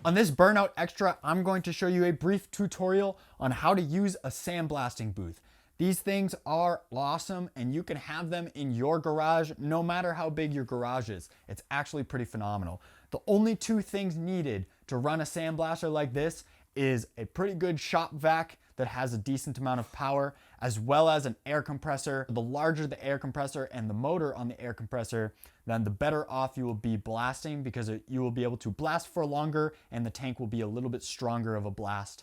On this Burnout Extra, I'm going to show you a brief tutorial on how to use a sandblasting booth. These things are awesome and you can have them in your garage no matter how big your garage is. It's actually pretty phenomenal. The only two things needed to run a sandblaster like this is a pretty good shop vac that has a decent amount of power, as well as an air compressor. The larger the air compressor and the motor on the air compressor, then the better off you will be blasting, because you will be able to blast for longer and the tank will be a little bit stronger of a blast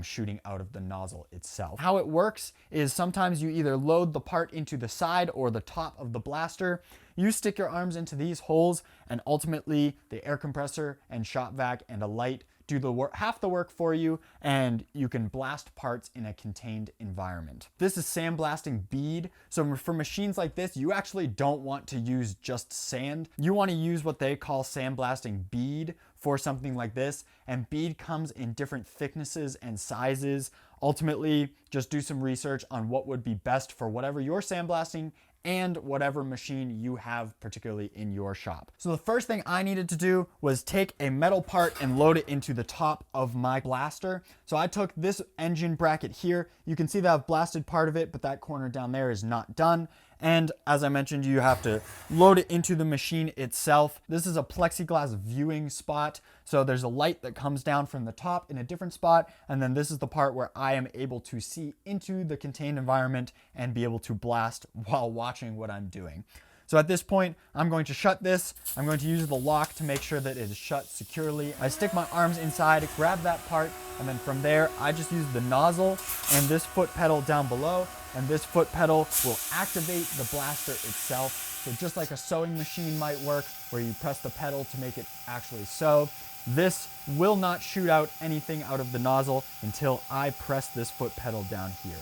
shooting out of the nozzle itself. How it works is sometimes you either load the part into the side or the top of the blaster. You stick your arms into these holes and ultimately the air compressor and shop vac and a light do the work, half the work for you, and you can blast parts in a contained environment. This is sandblasting bead. So for machines like this, you actually don't want to use just sand. You want to use what they call sandblasting bead for something like this. And bead comes in different thicknesses and sizes. Ultimately, just do some research on what would be best for whatever you're sandblasting and whatever machine you have particularly in your shop. So the first thing I needed to do was take a metal part and load it into the top of my blaster. So I took this engine bracket here. You can see that I've blasted part of it, but that corner down there is not done. And as I mentioned, you have to load it into the machine itself. This is a plexiglass viewing spot. So there's a light that comes down from the top in a different spot. And then this is the part where I am able to see into the contained environment and be able to blast while watching what I'm doing. So at this point, I'm going to shut this. I'm going to use the lock to make sure that it is shut securely. I stick my arms inside, grab that part, and then from there, I just use the nozzle and this foot pedal down below, and this foot pedal will activate the blaster itself. So just like a sewing machine might work, where you press the pedal to make it actually sew, this will not shoot out anything out of the nozzle until I press this foot pedal down here.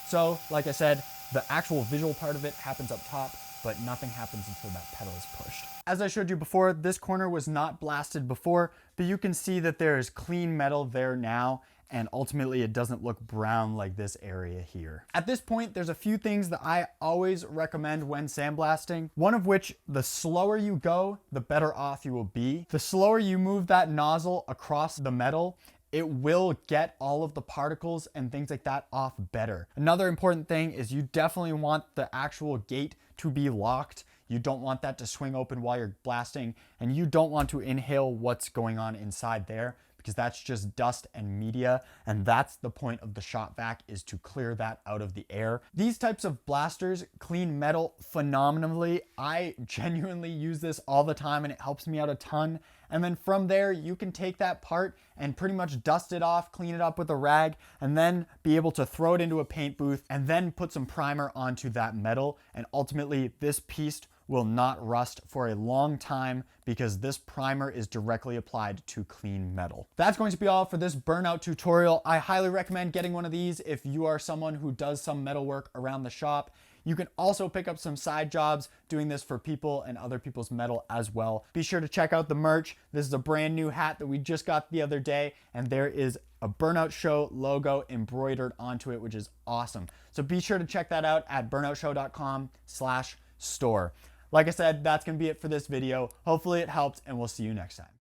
So like I said, the actual visual part of it happens up top, but nothing happens until that pedal is pushed. As I showed you before, this corner was not blasted before, but you can see that there is clean metal there now, and ultimately it doesn't look brown like this area here. At this point, there's a few things that I always recommend when sandblasting, one of which, the slower you go, the better off you will be. The slower you move that nozzle across the metal, it will get all of the particles and things like that off better. Another important thing is you definitely want the actual gate to be locked. You don't want that to swing open while you're blasting, and you don't want to inhale what's going on inside there, because that's just dust and media, and that's the point of the shop vac, is to clear that out of the air. These types of blasters clean metal phenomenally. I genuinely use this all the time and it helps me out a ton. And then from there, you can take that part and pretty much dust it off, clean it up with a rag, and then be able to throw it into a paint booth and then put some primer onto that metal. And ultimately, this piece will not rust for a long time because this primer is directly applied to clean metal. That's going to be all for this Burnout tutorial. I highly recommend getting one of these if you are someone who does some metal work around the shop. You can also pick up some side jobs doing this for people and other people's metal as well. Be sure to check out the merch. This is a brand new hat that we just got the other day, and there is a Burnout Show logo embroidered onto it, which is awesome. So be sure to check that out at burnoutshow.com/store. Like I said, that's going to be it for this video. Hopefully it helped, and we'll see you next time.